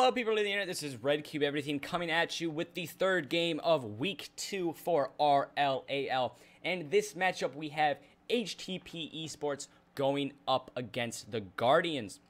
Hello people of the internet, this is Red Cube Everything coming at you with the third game of Week 2 for RLAL. And this matchup we have HTP Esports going up against the Guardians.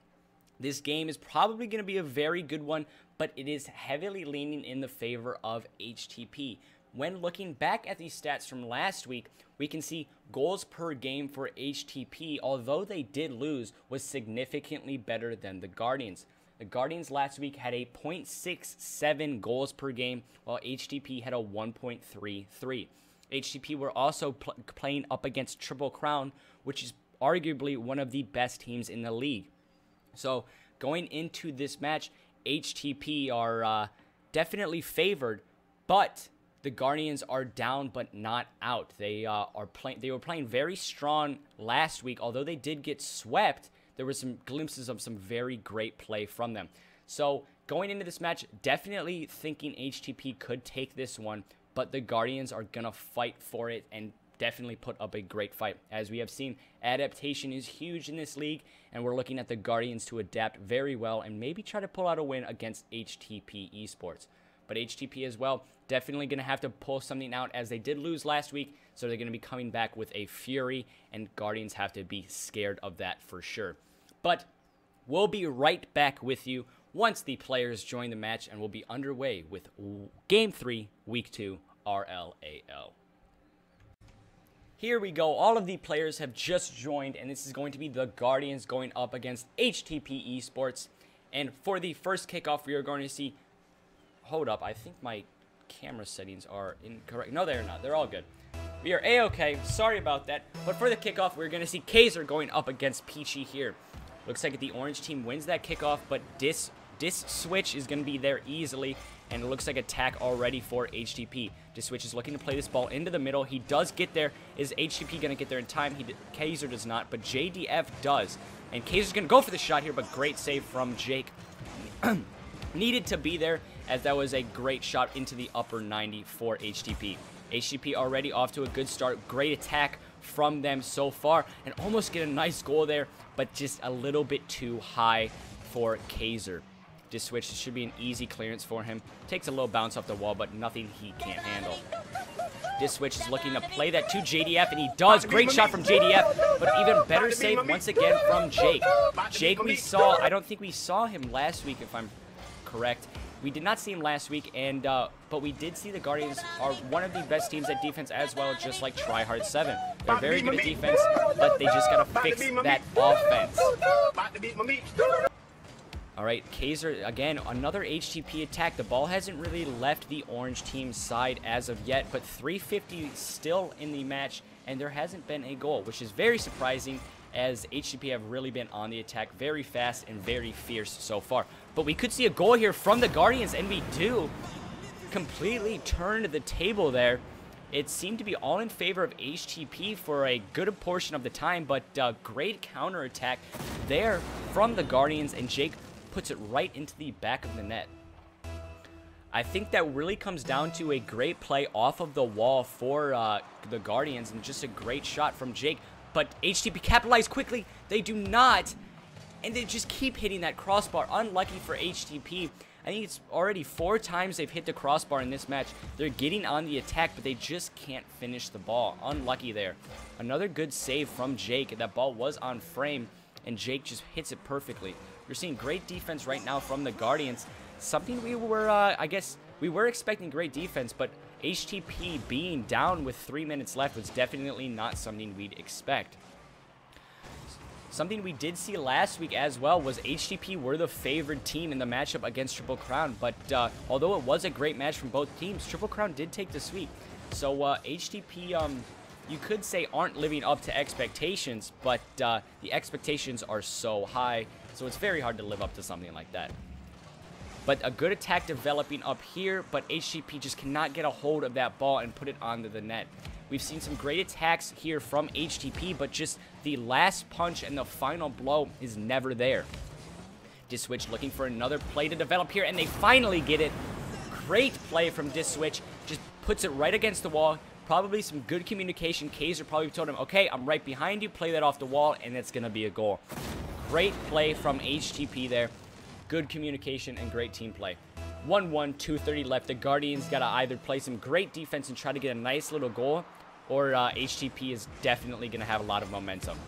This game is probably going to be a very good one, but it is heavily leaning in the favor of HTP. When looking back at these stats from last week, we can see goals per game for HTP, although they did lose, was significantly better than the Guardians. The Guardians last week had a 0.67 goals per game, while HTP had a 1.33. HTP were also playing up against Triple Crown, which is arguably one of the best teams in the league. So going into this match, HTP are definitely favored, but the Guardians are down but not out. They were playing very strong last week, although they did get swept. There were some glimpses of some very great play from them. So going into this match, definitely thinking HTP could take this one, but the Guardians are going to fight for it and definitely put up a great fight. As we have seen, adaptation is huge in this league, and we're looking at the Guardians to adapt very well and maybe try to pull out a win against HTP Esports. But HTP as well, definitely going to have to pull something out as they did lose last week, so they're going to be coming back with a fury, and Guardians have to be scared of that for sure. But we'll be right back with you once the players join the match, and we'll be underway with Game 3, Week 2, RLAL. Here we go. All of the players have just joined, and this is going to be the Guardians going up against HTP Esports. And for the first kickoff, we are going to see... Hold up, I think my camera settings are incorrect. No, they're not. They're all good. We are A-okay. Sorry about that. But for the kickoff, we're going to see Kaiser going up against Peachy here. Looks like the orange team wins that kickoff, but Dis Switch is going to be there easily, and it looks like attack already for HTP. Dis Switch is looking to play this ball into the middle. He does get there. Is HTP going to get there in time? Kaiser does not, but JDF does. And Kaiser's going to go for the shot here, but great save from Jake. Needed to be there, as that was a great shot into the upper 90 for HTP. HTP already off to a good start. Great attack from them so far, and almost get a nice goal there, but just a little bit too high for Kaiser. This switch should be an easy clearance for him. Takes a little bounce off the wall, but nothing he can't handle. This switch is looking to play that to JDF, and he does. Great shot from JDF, but even better save once again from Jake. Jake we saw, I don't think we saw him last week, if I'm correct. We did not see him last week, and but we did see the Guardians are one of the best teams at defense as well, just like Trihard 7. They're very good at defense, but they just gotta fix that offense. Alright, Kaiser, again, another HTP attack. The ball hasn't really left the orange team's side as of yet, but 350 still in the match, and there hasn't been a goal, which is very surprising, as HTP have really been on the attack very fast and very fierce so far. But we could see a goal here from the Guardians, and we do. Completely turned the table there. It seemed to be all in favor of HTP for a good portion of the time, but great counterattack there from the Guardians, and Jake puts it right into the back of the net. I think that really comes down to a great play off of the wall for the Guardians, and just a great shot from Jake. But HTP capitalized quickly. They do not. And they just keep hitting that crossbar. Unlucky for HTP. I think it's already 4 times they've hit the crossbar in this match. They're getting on the attack, but they just can't finish the ball. Unlucky there. Another good save from Jake. That ball was on frame, and Jake just hits it perfectly. We're seeing great defense right now from the Guardians. Something we were, I guess, we were expecting great defense, but HTP being down with 3 minutes left was definitely not something we'd expect. Something we did see last week as well was HTP were the favored team in the matchup against Triple Crown, but although it was a great match from both teams, Triple Crown did take the sweep. So HTP, you could say, aren't living up to expectations, but the expectations are so high, so it's very hard to live up to something like that. But a good attack developing up here, but HTP just cannot get a hold of that ball and put it onto the net. We've seen some great attacks here from HTP, but just the last punch and the final blow is never there. Diswitch looking for another play to develop here, and they finally get it. Great play from Diswitch. Just puts it right against the wall. Probably some good communication. Kaiser probably told him, okay, I'm right behind you. Play that off the wall, and it's going to be a goal. Great play from HTP there. good communication, and great team play. 1-1, 2:30 left. The Guardians got to either play some great defense and try to get a nice little goal, or HTP is definitely going to have a lot of momentum.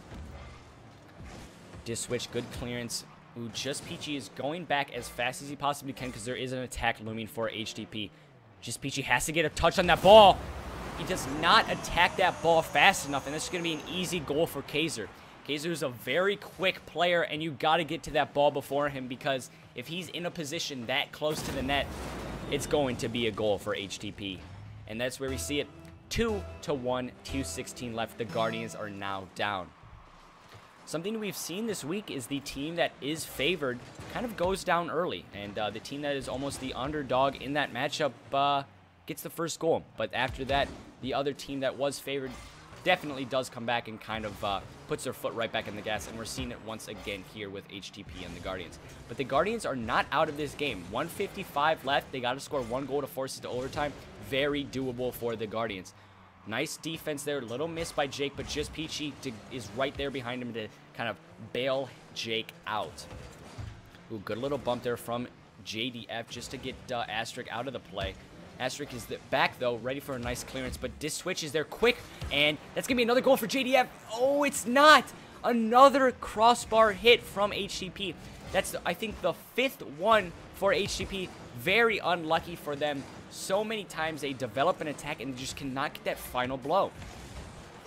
Dish switch, good clearance. Ooh, Just Peachy is going back as fast as he possibly can because there is an attack looming for HTP. Just Peachy has to get a touch on that ball. He does not attack that ball fast enough, and this is going to be an easy goal for Kaiser. Kaiser is a very quick player, and you got to get to that ball before him because if he's in a position that close to the net, it's going to be a goal for HTP. And that's where we see it. 2-1, 2:16 left. The Guardians are now down. Something we've seen this week is the team that is favored kind of goes down early, and the team that is almost the underdog in that matchup gets the first goal. But after that, the other team that was favored definitely does come back and kind of puts their foot right back in the gas, and we're seeing it once again here with HTP and the Guardians. But the Guardians are not out of this game. 1:55 left. They got to score 1 goal to force it to overtime. Very doable for the Guardians. Nice defense there. Little miss by Jake, but Just Peachy is right there behind him to kind of bail Jake out. Ooh, good little bump there from JDF just to get Asterisk out of the play. Asterisk is back, though, ready for a nice clearance, but Dish switch is there quick, and that's going to be another goal for JDF. Oh, it's not! Another crossbar hit from HTP. That's, I think, the 5th one for HTP. Very unlucky for them. So many times they develop an attack and just cannot get that final blow.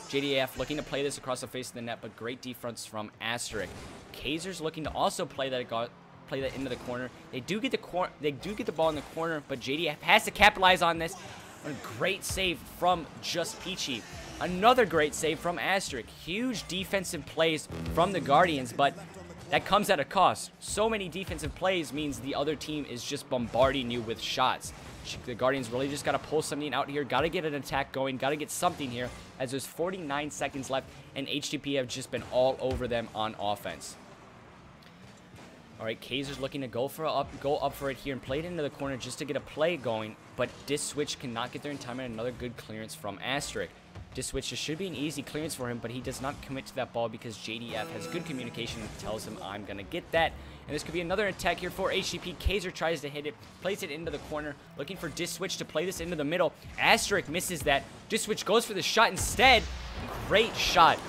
JDF looking to play this across the face of the net, but great defense from Asterisk. Kaiser's looking to also play that into the corner. They do get the ball in the corner, but JDF has to capitalize on this. A great save from Just Peachy. Another great save from Asterisk. Huge defensive plays from the Guardians, but that comes at a cost. So many defensive plays means the other team is just bombarding you with shots. The Guardians really just got to pull something out here. Got to get an attack going. Got to get something here as there's 49 seconds left, and HTP have just been all over them on offense. All right, Kaiser's looking to go up for it here and play it into the corner just to get a play going, but Dish switch cannot get there in time, and another good clearance from Asterisk. Dish switch should be an easy clearance for him, but he does not commit to that ball because JDF has good communication and tells him, I'm going to get that. And this could be another attack here for HTP. Kaiser tries to hit it, plays it into the corner, looking for Dish switch to play this into the middle. Asterisk misses that. Dish switch goes for the shot instead. Great shot.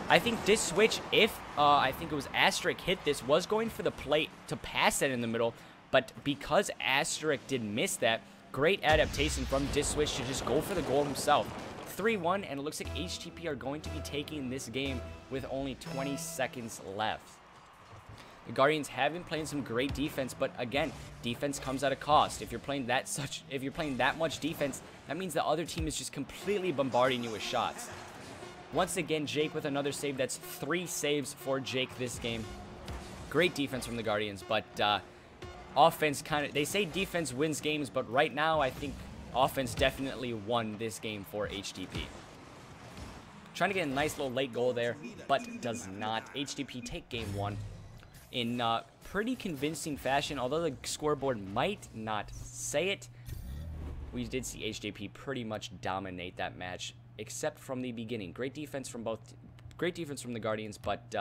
I think Dish switch, if I think it was Asterisk hit this, was going for the plate to pass that in the middle, but because Asterisk did miss that, great adaptation from Dish switch to just go for the goal himself. 3-1, and it looks like HTP are going to be taking this game with only 20 seconds left. The Guardians have been playing some great defense, but again, defense comes at a cost. If you're playing that much defense, that means the other team is just completely bombarding you with shots. Once again, Jake with another save. That's 3 saves for Jake this game. Great defense from the Guardians, but offense they say defense wins games, but right now I think offense definitely won this game for HTP. Trying to get a nice little late goal there, but does not. HTP take game 1 in pretty convincing fashion, although the scoreboard might not say it. We did see HTP pretty much dominate that match, except from the beginning. Great defense from the Guardians, but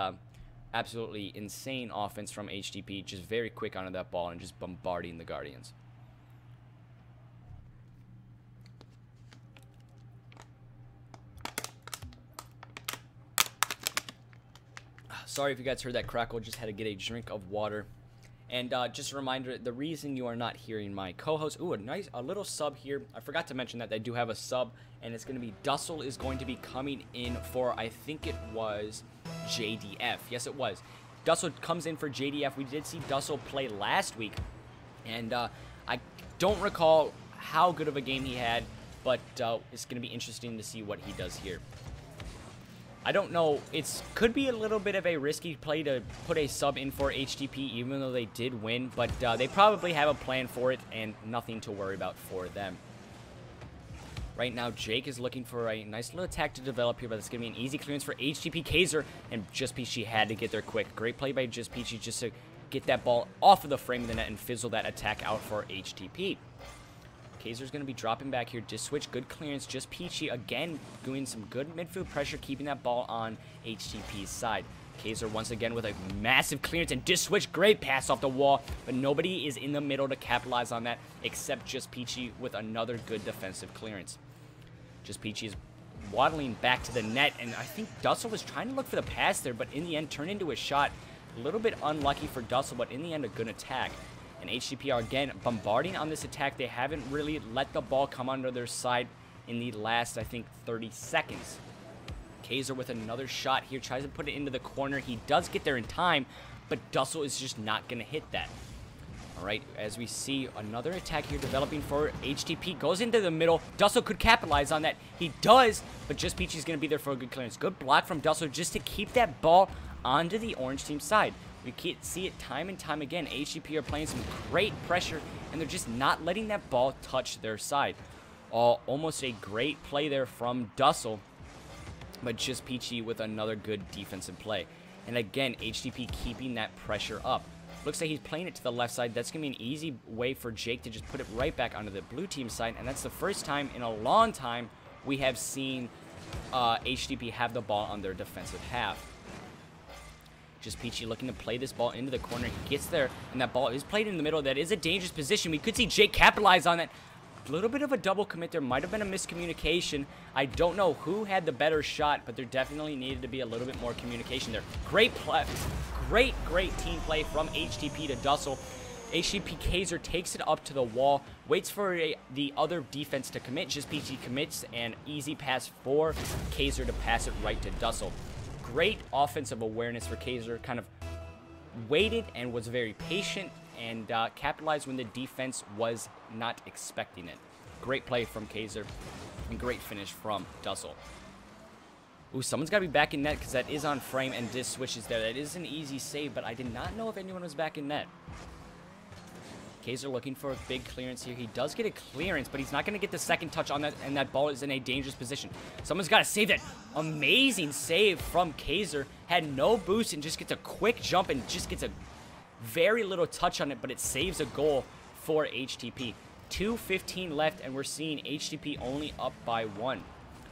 absolutely insane offense from HTP, just very quick onto that ball and just bombarding the Guardians. Sorry if you guys heard that crackle, just had to get a drink of water. And just a reminder, the reason you are not hearing my co-host, ooh, a little sub here. I forgot to mention that they do have a sub, and it's going to be Dussel is going to be coming in for, I think it was JDF. Yes, it was. Dussel comes in for JDF. We did see Dussel play last week, and I don't recall how good of a game he had, but it's going to be interesting to see what he does here. I don't know, could be a little bit of a risky play to put a sub in for HTP, even though they did win, but they probably have a plan for it and nothing to worry about for them. Right now, Jake is looking for a nice little attack to develop here, but it's going to be an easy clearance for HTP Kaiser, and Just Peachy had to get there quick. Great play by Just Peachy just to get that ball off of the frame of the net and fizzle that attack out for HTP. Kaiser's going to be dropping back here. Dish switch, good clearance. Just Peachy again doing some good midfield pressure, keeping that ball on HTP's side. Kaiser once again with a massive clearance and disc switch. Great pass off the wall, but nobody is in the middle to capitalize on that except Just Peachy with another good defensive clearance. Just Peachy is waddling back to the net, and I think Dussel was trying to look for the pass there, but in the end turned into a shot. A little bit unlucky for Dussel, but in the end a good attack. And HTP are again bombarding on this attack. They haven't really let the ball come under their side in the last, I think, 30 seconds. Kaiser with another shot here, tries to put it into the corner. He does get there in time, but Dussel is just not going to hit that. All right, as we see another attack here developing for HTP. Goes into the middle. Dussel could capitalize on that. He does, but Just Peachy's going to be there for a good clearance. Good block from Dussel just to keep that ball onto the orange team side. We can see it time and time again. HTP are playing some great pressure, and they're just not letting that ball touch their side. Almost a great play there from Dussel, but Just Peachy with another good defensive play. And again, HTP keeping that pressure up. Looks like he's playing it to the left side. That's going to be an easy way for Jake to just put it right back onto the blue team side, and that's the first time in a long time we have seen HTP have the ball on their defensive half. Just Peachy looking to play this ball into the corner. He gets there, and that ball is played in the middle. That is a dangerous position. We could see Jake capitalize on that. A little bit of a double commit there. Might have been a miscommunication. I don't know who had the better shot, but there definitely needed to be a little bit more communication there. Great play. Great team play from HTP to Dussel. HTP Kaiser takes it up to the wall, waits for the other defense to commit. Just Peachy commits, and easy pass for Kaiser to pass it right to Dussel. Great offensive awareness for Kaiser. Kind of waited and was very patient and capitalized when the defense was not expecting it. Great play from Kaiser and great finish from Dussel. Ooh, someone's got to be back in net because that is on frame and disc switches there. That is an easy save, but I did not know if anyone was back in net. Kaiser looking for a big clearance here. He does get a clearance, but he's not going to get the second touch on that, and that ball is in a dangerous position. Someone's got to save that. Amazing save from Kaiser. Had no boost and just gets a quick jump and just gets a very little touch on it, but it saves a goal for HTP. 2:15 left, and we're seeing HTP only up by 1.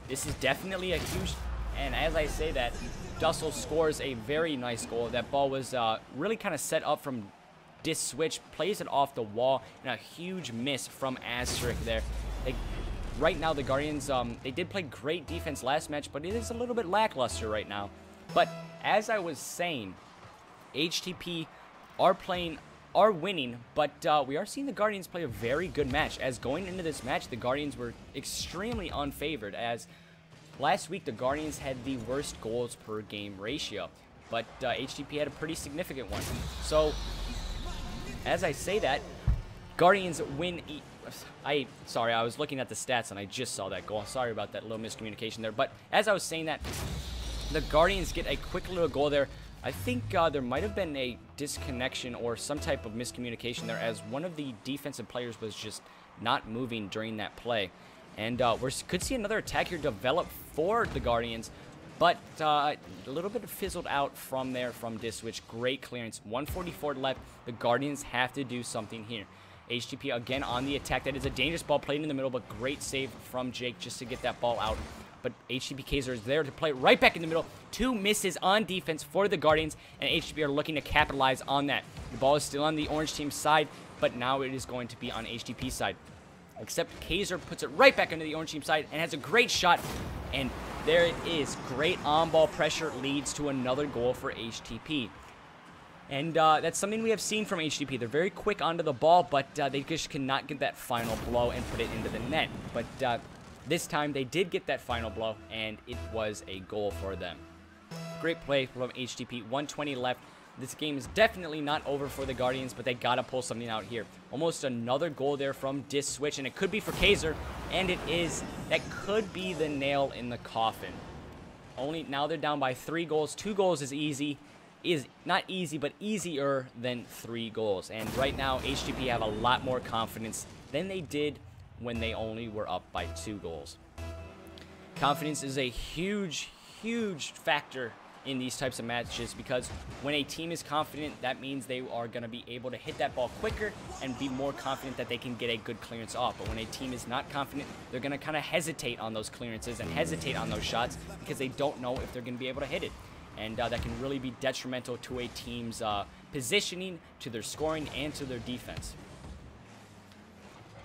This is definitely a huge, and as I say that, Dussel scores a very nice goal. That ball was really kind of set up from disc switch, plays it off the wall, and a huge miss from Asterisk there. Right now, the Guardians, they did play great defense last match, but it is a little bit lackluster right now. But as I was saying, HTP are winning, but we are seeing the Guardians play a very good match. As going into this match, the Guardians were extremely unfavored, as last week the Guardians had the worst goals per game ratio, but HTP had a pretty significant one. So as I say that, Guardians win. Sorry, I was looking at the stats and I just saw that goal. Sorry about that little miscommunication there. But as I was saying that, the Guardians get a quick little goal there. I think there might have been a disconnection or some type of miscommunication there, as one of the defensive players was just not moving during that play. And we could see another attack here develop for the Guardians, but a little bit fizzled out from there from disc switch. Great clearance. 1:44 left. The Guardians have to do something here. HTP again on the attack. That is a dangerous ball played in the middle, but great save from Jake just to get that ball out. But HTP Kaiser is there to play it right back in the middle. 2 misses on defense for the Guardians, and HTP are looking to capitalize on that. The ball is still on the orange team side, but now it is going to be on HTP's side. Except Kaiser puts it right back into the orange team side and has a great shot. And there it is. Great on-ball pressure leads to another goal for HTP. And that's something we have seen from HTP. They're very quick onto the ball, but they just cannot get that final blow and put it into the net. But this time they did get that final blow, and it was a goal for them. Great play from HTP. 1:20 left. This game is definitely not over for the Guardians, but they gotta pull something out here. Almost another goal there from disc switch, and it could be for Kaiser, and it is. That could be the nail in the coffin. Only now they're down by 3 goals. 2 goals is easy. Is not easy, but easier than 3 goals. And right now, HTP have a lot more confidence than they did when they only were up by 2 goals. Confidence is a huge, huge factor in these types of matches, because when a team is confident, that means they are going to be able to hit that ball quicker and be more confident that they can get a good clearance off. But when a team is not confident, they're going to kind of hesitate on those clearances and hesitate on those shots because they don't know if they're going to be able to hit it. and that can really be detrimental to a team's positioning, to their scoring, and to their defense.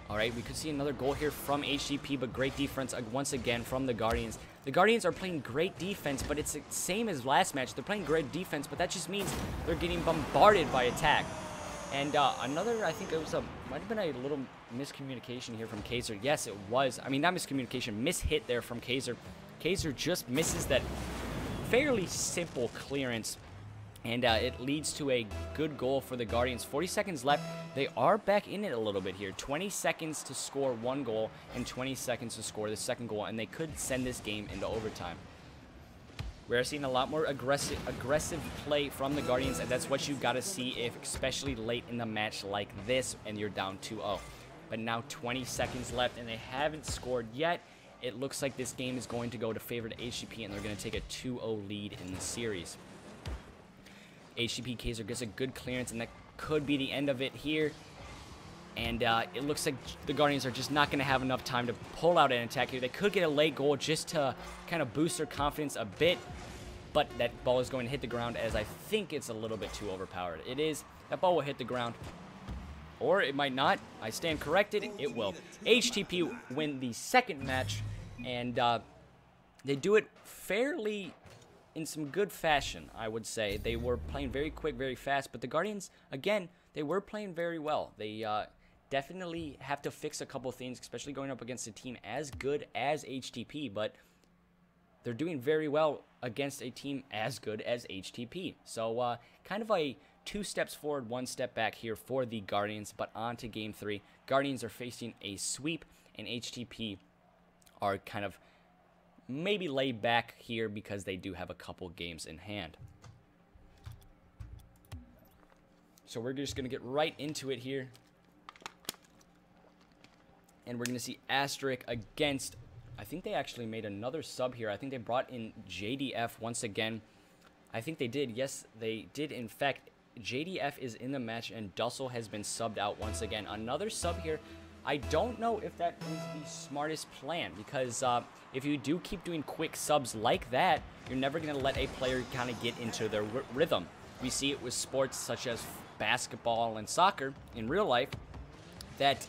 All right, we could see another goal here from HTP, but great defense once again from the Guardians. The Guardians are playing great defense, but it's the same as last match. They're playing great defense, but that just means they're getting bombarded by attack. And another, I think it was might have been a little miscommunication here from Kaiser. Yes, it was. I mean, not miscommunication, mishit there from Kaiser. Kaiser just misses that fairly simple clearance, and it leads to a good goal for the Guardians. 40 seconds left. They are back in it a little bit here. 20 seconds to score one goal and 20 seconds to score the second goal, and they could send this game into overtime. We're seeing a lot more aggressive play from the Guardians, and that's what you got to see, especially late in the match like this, and you're down 2-0. But now 20 seconds left, and they haven't scored yet. It looks like this game is going to go to favor to HTP, and they're going to take a 2-0 lead in the series. HTP Kaiser gets a good clearance, and that could be the end of it here. And it looks like the Guardians are just not going to have enough time to pull out an attack here. They could get a late goal just to kind of boost their confidence a bit, but that ball is going to hit the ground, as I think it's a little bit too overpowered. It is. That ball will hit the ground, or it might not. I stand corrected. It will. HTP win the second match, and they do it fairly in some good fashion, I would say. They were playing very quick, very fast, but the Guardians, again, they were playing very well. They definitely have to fix a couple things, especially going up against a team as good as HTP, but they're doing very well against a team as good as HTP. So kind of a 2 steps forward, 1 step back here for the Guardians, but on to Game 3. Guardians are facing a sweep, and HTP are kind of maybe laid back here because they do have a couple games in hand. So we're just going to get right into it here. And we're going to see Asterisk against, I think they actually made another sub here. I think they brought in JDF once again. I think they did. Yes, they did. In fact, JDF is in the match, and Dussel has been subbed out once again. Another sub here. I don't know if that is the smartest plan, because if you do keep doing quick subs like that, you're never going to let a player kind of get into their rhythm. We see it with sports such as basketball and soccer in real life, that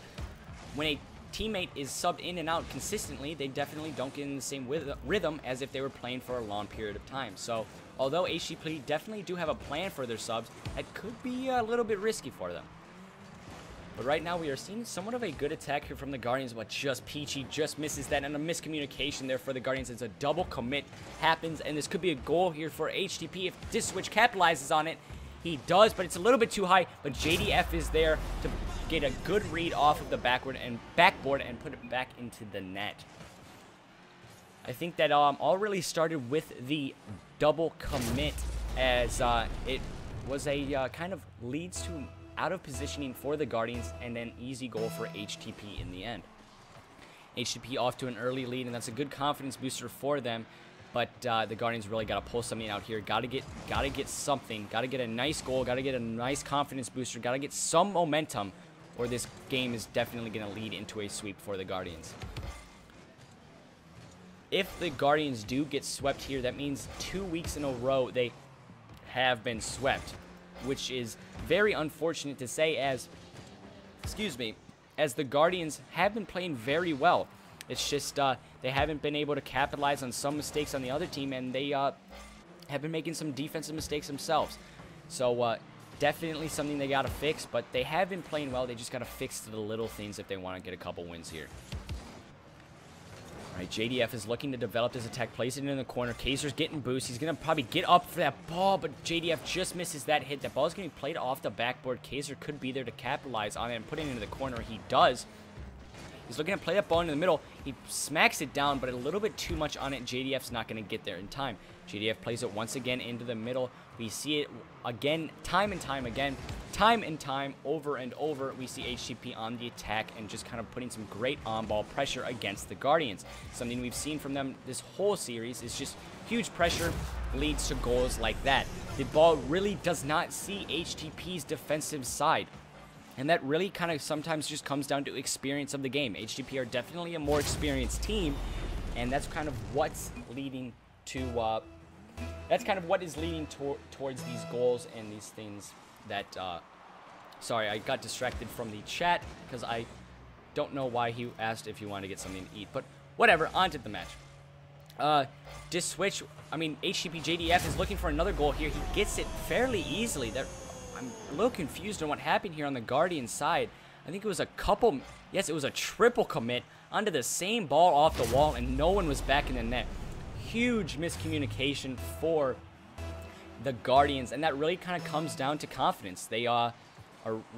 when a teammate is subbed in and out consistently, they definitely don't get in the same rhythm as if they were playing for a long period of time. So although HTP definitely do have a plan for their subs, that could be a little bit risky for them. But right now we are seeing somewhat of a good attack here from the Guardians, but just Peachy just misses that, and a miscommunication there for the Guardians. It's a double commit happens, and this could be a goal here for HTP if this switch capitalizes on it. He does, but it's a little bit too high, but JDF is there to get a good read off of the backboard and put it back into the net. I think that all really started with the double commit, as it was a kind of leads to out of positioning for the Guardians, and then easy goal for HTP in the end. HTP off to an early lead, and that's a good confidence booster for them. But the Guardians really got to pull something out here. Got to get something. Got to get a nice goal. Got to get a nice confidence booster. Got to get some momentum, or this game is definitely going to lead into a sweep for the Guardians. If the Guardians do get swept here, that means 2 weeks in a row they have been swept, which is very unfortunate to say, as the Guardians have been playing very well. It's just they haven't been able to capitalize on some mistakes on the other team, and they have been making some defensive mistakes themselves. So definitely something they got to fix, but they have been playing well. They just got to fix the little things if they want to get a couple wins here. All right, JDF is looking to develop this attack, place it in the corner. Kaiser's getting boost. He's going to probably get up for that ball, but JDF just misses that hit. That ball is getting played off the backboard. Kaiser could be there to capitalize on it and put it into the corner. He does. He's looking to play that ball into the middle. He smacks it down, but a little bit too much on it. JDF's not going to get there in time. JDF plays it once again into the middle. We see it again, time and time again. Time and time, over and over, we see HTP on the attack and just kind of putting some great on-ball pressure against the Guardians. Something we've seen from them this whole series is just huge pressure leads to goals like that. The ball really does not see HTP's defensive side. And that really kind of sometimes just comes down to experience of the game. HTP are definitely a more experienced team, and that's kind of what's leading to that's kind of what is leading towards these goals and these things that, sorry, I got distracted from the chat because I don't know why he asked if you wanted to get something to eat, but whatever, on to the match. HTP JDF is looking for another goal here. He gets it fairly easily. I'm a little confused on what happened here on the Guardian side. I think it was it was a triple commit onto the same ball off the wall, and no one was back in the net. Huge miscommunication for the Guardians, and that really kind of comes down to confidence. They are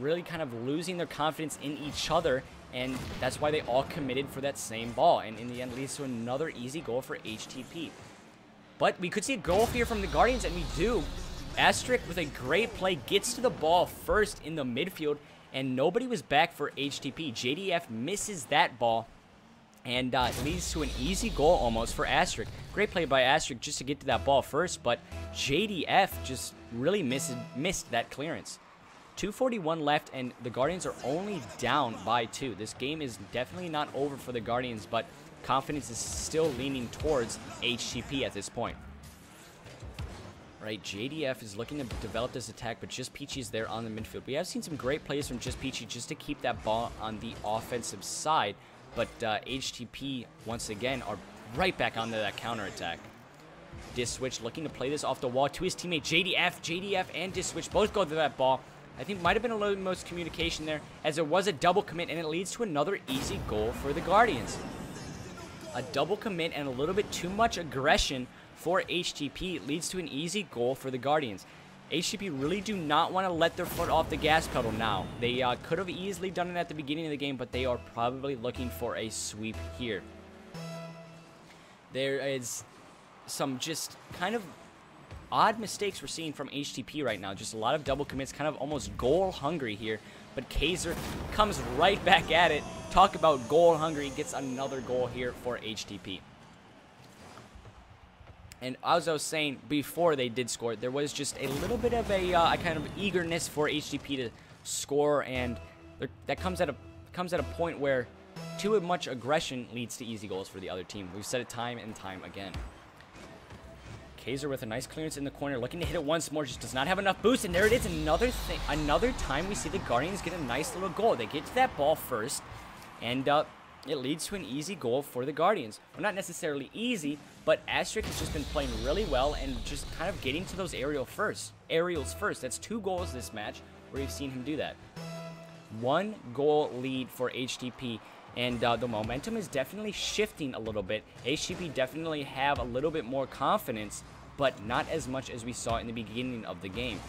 really kind of losing their confidence in each other, and that's why they all committed for that same ball, and in the end leads to another easy goal for HTP. But we could see a goal here from the Guardians, and we do. Asterisk with a great play gets to the ball first in the midfield, and nobody was back for HTP. JDF misses that ball, and it leads to an easy goal almost for Asterisk. Great play by Asterisk just to get to that ball first, but JDF just really missed that clearance. 2:41 left, and the Guardians are only down by 2. This game is definitely not over for the Guardians, but confidence is still leaning towards HTP at this point. Right, JDF is looking to develop this attack, but Just Peachy is there on the midfield. We have seen some great plays from Just Peachy just to keep that ball on the offensive side, but HTP, once again, are right back onto that counterattack. Diswitch looking to play this off the wall to his teammate JDF. JDF and Diswitch both go to that ball. I think might have been a little most communication there, as it was a double commit, and it leads to another easy goal for the Guardians. A double commit and a little bit too much aggression for HTP leads to an easy goal for the Guardians. HTP really do not want to let their foot off the gas pedal now. They could have easily done it at the beginning of the game, but they are probably looking for a sweep here. There is some just kind of odd mistakes we're seeing from HTP right now. Just a lot of double commits, kind of almost goal hungry here. But Kaiser comes right back at it. Talk about goal hungry, gets another goal here for HTP. And as I was saying before they did score, there was just a little bit of a kind of eagerness for HTP to score, and that comes at a point where too much aggression leads to easy goals for the other team. We've said it time and time again. Kaiser with a nice clearance in the corner, looking to hit it once more, just does not have enough boost, and there it is, another time we see the Guardians get a nice little goal. They get to that ball first, and it leads to an easy goal for the Guardians. Well, not necessarily easy, but Asterisk has just been playing really well and just kind of getting to those aerials first. That's 2 goals this match where we've seen him do that. 1 goal lead for HTP, and the momentum is definitely shifting a little bit. HTP definitely have a little bit more confidence, but not as much as we saw in the beginning of the game.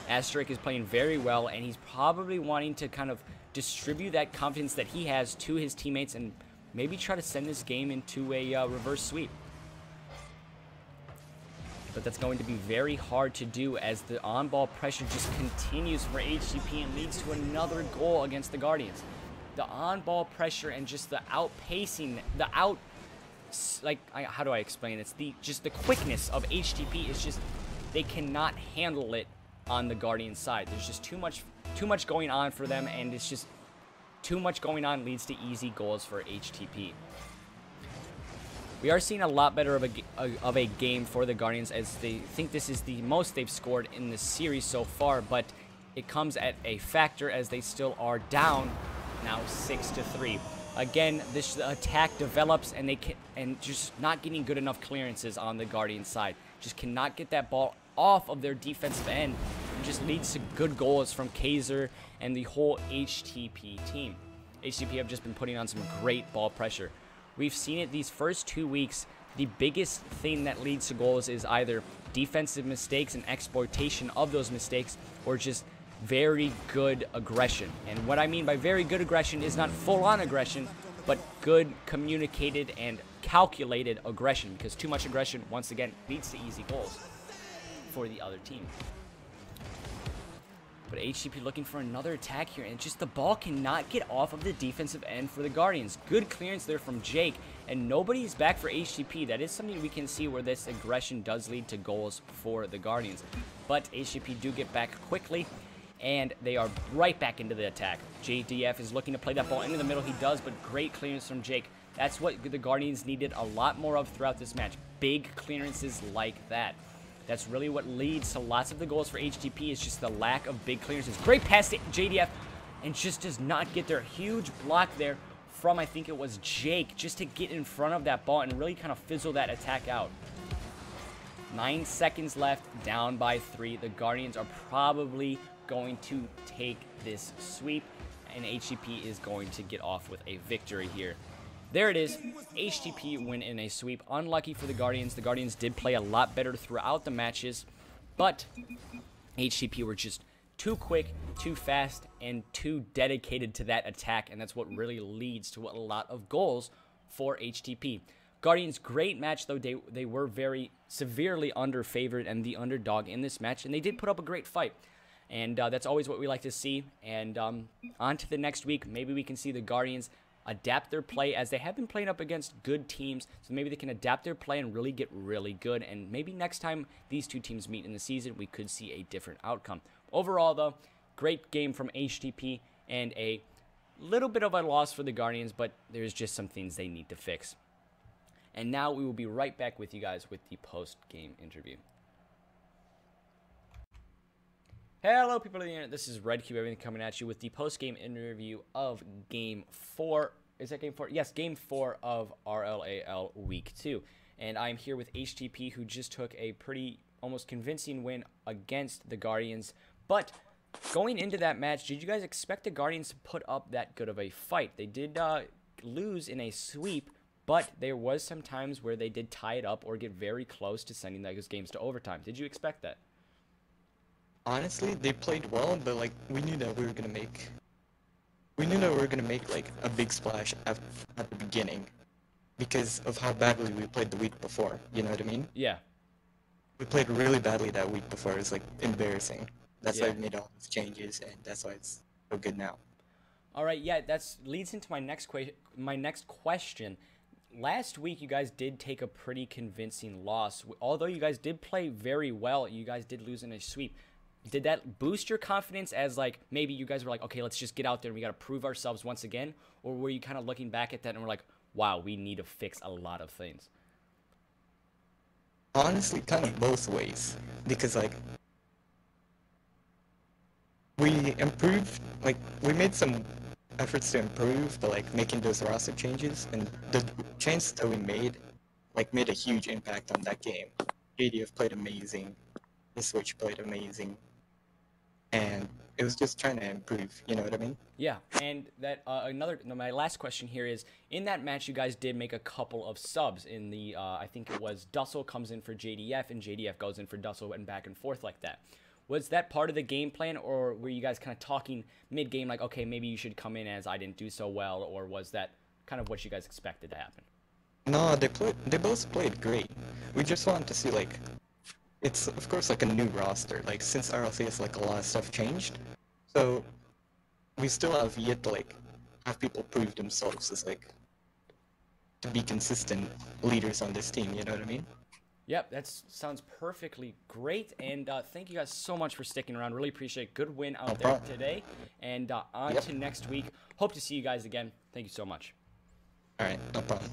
Asterisk is playing very well, and he's probably wanting to kind of distribute that confidence that he has to his teammates and maybe try to send this game into a reverse sweep. But that's going to be very hard to do as the on-ball pressure just continues for HTP and leads to another goal against the Guardians. The on-ball pressure and just the outpacing, how do I explain it? It's just the quickness of HTP is just, they cannot handle it on the Guardian side. There's just too much going on for them, and it's just too much going on leads to easy goals for HTP. We are seeing a lot better of a game for the Guardians, as they think this is the most they've scored in this series so far, but it comes at a factor as they still are down now 6-3. Again, this attack develops, and just not getting good enough clearances on the Guardian side. Just cannot get that ball off of their defensive end. It just leads to good goals from Kaiser and the whole HTP team. HTP have just been putting on some great ball pressure. We've seen it these first 2 weeks. The biggest thing that leads to goals is either defensive mistakes and exploitation of those mistakes, or just very good aggression. And what I mean by very good aggression is not full-on aggression, but good communicated and calculated aggression, because too much aggression, once again, leads to easy goals for the other team. But HTP looking for another attack here, and just the ball cannot get off of the defensive end for the Guardians. Good clearance there from Jake, and nobody's back for HTP. That is something we can see where this aggression does lead to goals for the Guardians. But HTP do get back quickly, and they are right back into the attack. JDF is looking to play that ball into the middle. He does, but great clearance from Jake That's what the Guardians needed a lot more of throughout this match. Big clearances like that. That's really what leads to lots of the goals for HTP, is just the lack of big clearances. Great pass to JDF, and just does not get there. Huge block there from, I think it was Jake, just to get in front of that ball and really kind of fizzle that attack out. 9 seconds left, down by 3. The Guardians are probably going to take this sweep, and HTP is going to get off with a victory here. There it is. HTP win in a sweep. Unlucky for the Guardians. The Guardians did play a lot better throughout the matches, but HTP were just too quick, too fast, and too dedicated to that attack, and that's what really leads to a lot of goals for HTP. Guardians, great match, though. They were very severely under-favored and the underdog in this match, and they did put up a great fight. And that's always what we like to see. And on to the next week. Maybe we can see the Guardians adapt their play, as they have been playing up against good teams. So maybe they can adapt their play and really get really good. And maybe next time these two teams meet in the season, we could see a different outcome. Overall, though, great game from HTP and a little bit of a loss for the Guardians, but there's just some things they need to fix. And now we will be right back with you guys with the post-game interview. Hello, people of the internet. This is RedCube, everything coming at you with the post-game interview of Game 4. Is that Game 4? Yes, Game 4 of RLAL Week 2. And I'm here with HTP, who just took a pretty, almost convincing win against the Guardians. But going into that match, did you guys expect the Guardians to put up that good of a fight? They did lose in a sweep, but there was some times where they did tie it up or get very close to sending those games to overtime. Did you expect that? Honestly, they played well, but like we knew that we were gonna make like a big splash at the beginning because of how badly we played the week before. You know what I mean? Yeah. We played really badly that week before. It's like embarrassing. That's Yeah. why we made all these changes, and that's why it's so good now. All right. Yeah, that leads into my next question. Last week, you guys did take a pretty convincing loss. Although you guys did play very well, you guys did lose in a sweep. Did that boost your confidence, as like maybe you guys were like, okay, let's just get out there and we got to prove ourselves once again? Or were you kind of looking back at that and were like, wow, we need to fix a lot of things? Honestly, kind of both ways, because like we improved, like we made some efforts to improve, but like making those roster changes, and the changes that we made like made a huge impact on that game. JDF played amazing, the Switch played amazing, and it was just trying to improve, you know what I mean? Yeah, and that my last question here is, in that match, you guys did make a couple of subs. In the, I think it was Dussel comes in for JDF, and JDF goes in for Dussel, and back and forth like that. Was that part of the game plan, or were you guys kind of talking mid-game like, okay, maybe you should come in as I didn't do so well, or was that kind of what you guys expected to happen? No, they both played great. We just wanted to see, like, it's of course like a new roster. Like since RLCS, like a lot of stuff changed, so we still have yet to like have people prove themselves as like to be consistent leaders on this team. You know what I mean? Yep, that sounds perfectly great, and thank you guys so much for sticking around. Really appreciate it. Good win out there today, and on to next week. Hope to see you guys again. Thank you so much. All right, no problem.